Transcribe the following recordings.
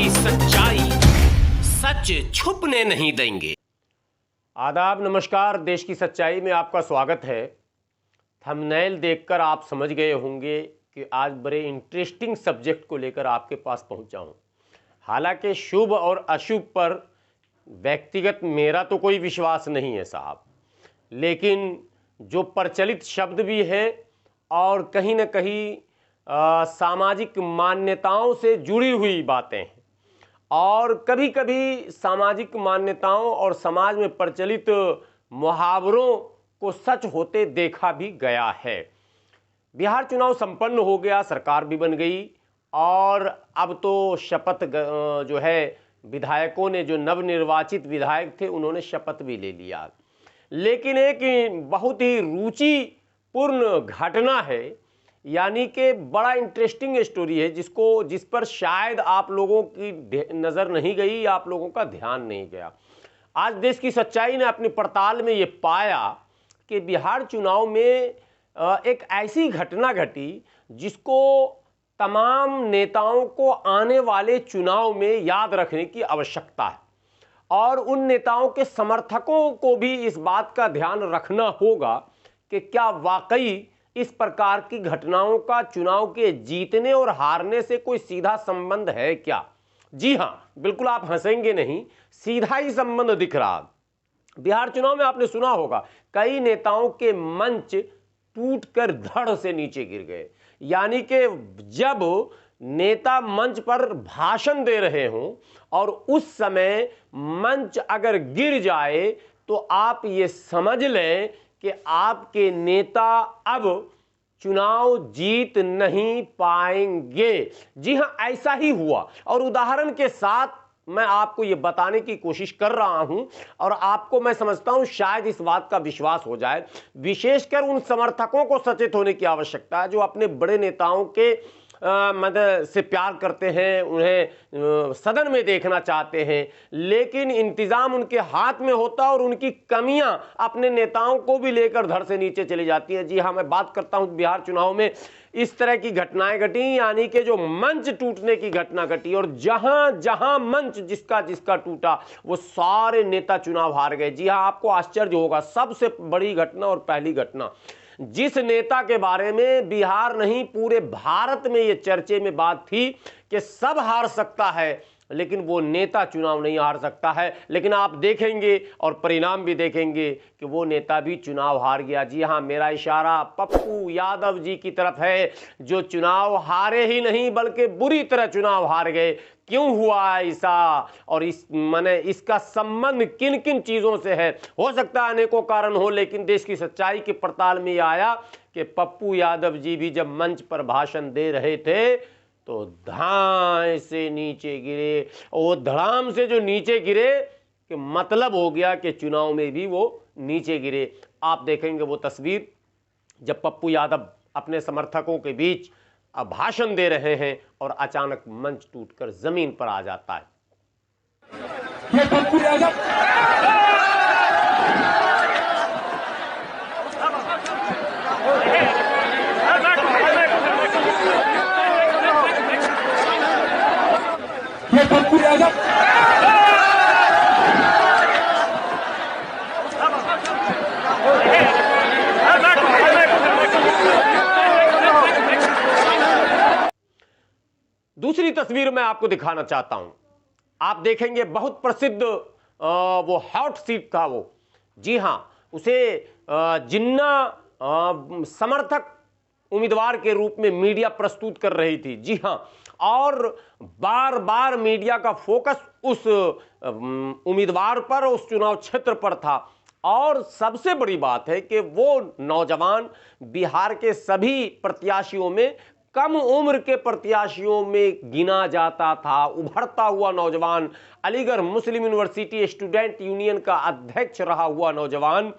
की सच्चाई, सच छुपने नहीं देंगे। आदाब, नमस्कार। देश की सच्चाई में आपका स्वागत है। थंबनेल देखकर आप समझ गए होंगे कि आज बड़े इंटरेस्टिंग सब्जेक्ट को लेकर आपके पास पहुंचा हूं। हालांकि शुभ और अशुभ पर व्यक्तिगत मेरा तो कोई विश्वास नहीं है साहब, लेकिन जो प्रचलित शब्द भी है और कहीं न कहीं सामाजिक मान्यताओं से जुड़ी हुई बातें हैं और कभी कभी सामाजिक मान्यताओं और समाज में प्रचलित मुहावरों को सच होते देखा भी गया है। बिहार चुनाव संपन्न हो गया, सरकार भी बन गई और अब तो शपथ जो है विधायकों ने, जो नवनिर्वाचित विधायक थे उन्होंने शपथ भी ले लिया। लेकिन एक बहुत ही रुचिपूर्ण घटना है, यानी कि बड़ा इंटरेस्टिंग स्टोरी है जिस पर शायद आप लोगों की नज़र नहीं गई या आप लोगों का ध्यान नहीं गया। आज देश की सच्चाई ने अपनी पड़ताल में ये पाया कि बिहार चुनाव में एक ऐसी घटना घटी जिसको तमाम नेताओं को आने वाले चुनाव में याद रखने की आवश्यकता है और उन नेताओं के समर्थकों को भी इस बात का ध्यान रखना होगा कि क्या वाकई इस प्रकार की घटनाओं का चुनाव के जीतने और हारने से कोई सीधा संबंध है क्या। जी हां, बिल्कुल, आप हंसेंगे नहीं, सीधा ही संबंध दिख रहा। बिहार चुनाव में आपने सुना होगा कई नेताओं के मंच टूटकर धड़ से नीचे गिर गए। यानी कि जब नेता मंच पर भाषण दे रहे हों और उस समय मंच अगर गिर जाए तो आप ये समझ लें कि आपके नेता अब चुनाव जीत नहीं पाएंगे। जी हां, ऐसा ही हुआ और उदाहरण के साथ मैं आपको यह बताने की कोशिश कर रहा हूं और आपको मैं समझता हूं शायद इस बात का विश्वास हो जाए। विशेषकर उन समर्थकों को सचेत होने की आवश्यकता है जो अपने बड़े नेताओं के मदद से प्यार करते हैं, उन्हें सदन में देखना चाहते हैं, लेकिन इंतजाम उनके हाथ में होता और उनकी कमियां अपने नेताओं को भी लेकर धड़ से नीचे चली जाती हैं। जी हां, मैं बात करता हूं बिहार चुनाव में इस तरह की घटनाएं घटी, यानी कि जो मंच टूटने की घटना घटी और जहां जहां मंच जिसका जिसका टूटा वो सारे नेता चुनाव हार गए। जी हां, आपको आश्चर्य होगा, सबसे बड़ी घटना और पहली घटना जिस नेता के बारे में बिहार नहीं पूरे भारत में ये चर्चे में बात थी कि सब हार सकता है लेकिन वो नेता चुनाव नहीं हार सकता है, लेकिन आप देखेंगे और परिणाम भी देखेंगे कि वो नेता भी चुनाव हार गया। जी हां, मेरा इशारा पप्पू यादव जी की तरफ है जो चुनाव हारे ही नहीं बल्कि बुरी तरह चुनाव हार गए। क्यों हुआ ऐसा और इसका संबंध किन किन चीजों से है? हो सकता है अनेकों कारण हो, लेकिन देश की सच्चाई की पड़ताल में यह आया कि पप्पू यादव जी भी जब मंच पर भाषण दे रहे थे तो धाए से नीचे गिरे। वो धड़ाम से जो नीचे गिरे कि मतलब हो गया कि चुनाव में भी वो नीचे गिरे। आप देखेंगे वो तस्वीर जब पप्पू यादव अपने समर्थकों के बीच भाषण दे रहे हैं और अचानक मंच टूटकर जमीन पर आ जाता है। ये पप्पू यादव दूसरी तस्वीर मैं आपको दिखाना चाहता हूं। आप देखेंगे बहुत प्रसिद्ध वो हॉट सीट था वो। जी हां, उसे जिन्ना समर्थक उम्मीदवार के रूप में मीडिया प्रस्तुत कर रही थी। जी हां, और बार बार मीडिया का फोकस उस उम्मीदवार पर, उस चुनाव क्षेत्र पर था। और सबसे बड़ी बात है कि वो नौजवान बिहार के सभी प्रत्याशियों में कम उम्र के प्रत्याशियों में गिना जाता था। उभरता हुआ नौजवान, अलीगढ़ मुस्लिम यूनिवर्सिटी स्टूडेंट यूनियन का अध्यक्ष रहा हुआ नौजवान,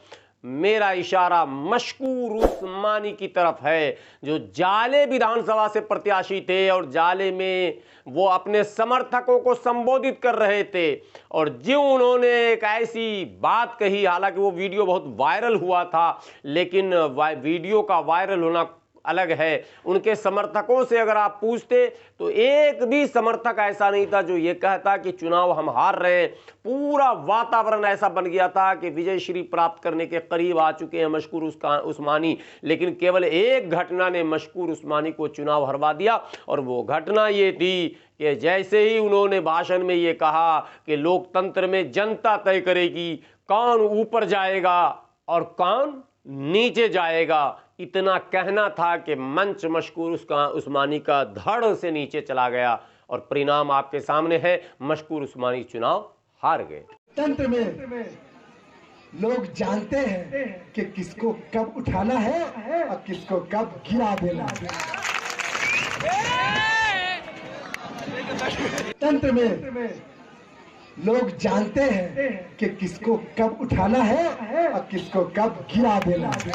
मेरा इशारा मशकूर उस्मानी की तरफ है, जो जाले विधानसभा से प्रत्याशी थे और जाले में वो अपने समर्थकों को संबोधित कर रहे थे। और जो उन्होंने एक ऐसी बात कही, हालांकि वो वीडियो बहुत वायरल हुआ था, लेकिन वीडियो का वायरल होना अलग है। उनके समर्थकों से अगर आप पूछते तो एक भी समर्थक ऐसा नहीं था जो ये कहता कि चुनाव हम हार रहे हैं। पूरा वातावरण ऐसा बन गया था कि विजय श्री प्राप्त करने के करीब आ चुके हैं मशकूर उस्मानी, लेकिन केवल एक घटना ने मशकूर उस्मानी को चुनाव हरवा दिया, और वो घटना ये थी कि जैसे ही उन्होंने भाषण में ये कहा कि लोकतंत्र में जनता तय करेगी कौन ऊपर जाएगा और कौन नीचे जाएगा, इतना कहना था कि मंच मशकूर उस्मानी का धड़ से नीचे चला गया, और परिणाम आपके सामने है, मशकूर उस्मानी चुनाव हार गए। तंत्र में लोग जानते हैं कि किसको कब उठाना है और किसको कब गिरा देना है। तंत्र में लोग जानते हैं कि किसको कब उठाना है और किसको कब गिरा देना है।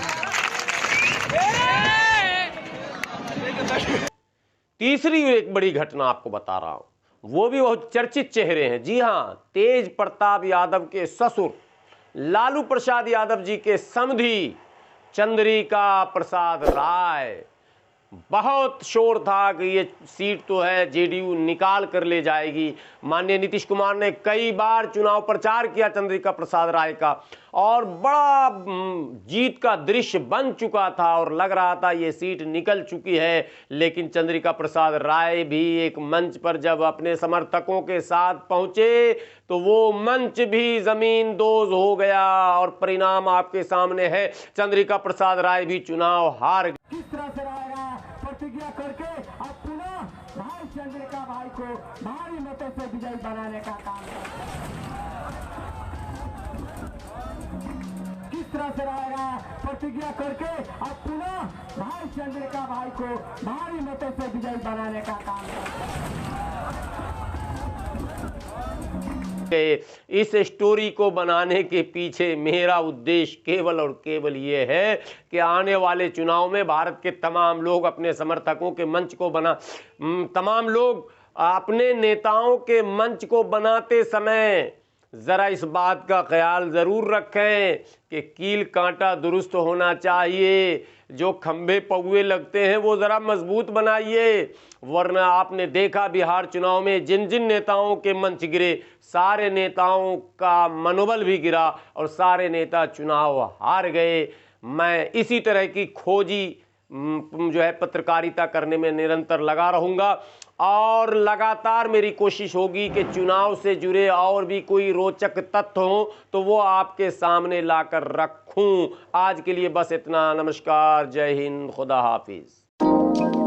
तीसरी एक बड़ी घटना आपको बता रहा हूं, वो भी बहुत चर्चित चेहरे हैं। जी हां, तेज प्रताप यादव के ससुर लालू प्रसाद यादव जी के समधी चंद्रिका प्रसाद राय। बहुत शोर था कि ये सीट तो है जेडीयू निकाल कर ले जाएगी। माननीय नीतीश कुमार ने कई बार चुनाव प्रचार किया चंद्रिका प्रसाद राय का, और बड़ा जीत का दृश्य बन चुका था और लग रहा था ये सीट निकल चुकी है। लेकिन चंद्रिका प्रसाद राय भी एक मंच पर जब अपने समर्थकों के साथ पहुंचे तो वो मंच भी जमीन दोज हो गया, और परिणाम आपके सामने है, चंद्रिका प्रसाद राय भी चुनाव हार गए। किस तरह से रहेगा प्रतिज्ञा करके अब पुनः भाई चंद्रिका भाई को भारी मतों से विजयी बनाने का काम किस तरह से रहेगा प्रतिज्ञा करके अब पुनः भाई चंद्रिका भाई को भारी मतों से विजयी बनाने का काम इस स्टोरी को बनाने के पीछे मेरा उद्देश्य केवल और केवल ये है कि आने वाले चुनाव में भारत के तमाम लोग अपने समर्थकों के मंच को तमाम लोग अपने नेताओं के मंच को बनाते समय ज़रा इस बात का ख्याल ज़रूर रखें कि कील कांटा दुरुस्त होना चाहिए, जो खंभे पौए लगते हैं वो ज़रा मजबूत बनाइए, वरना आपने देखा बिहार चुनाव में जिन जिन नेताओं के मंच गिरे, सारे नेताओं का मनोबल भी गिरा और सारे नेता चुनाव हार गए। मैं इसी तरह की खोजी जो है पत्रकारिता करने में निरंतर लगा रहूँगा, और लगातार मेरी कोशिश होगी कि चुनाव से जुड़े और भी कोई रोचक तथ्य हो तो वो आपके सामने लाकर रखूं। आज के लिए बस इतना। नमस्कार, जय हिंद, खुदा हाफिज।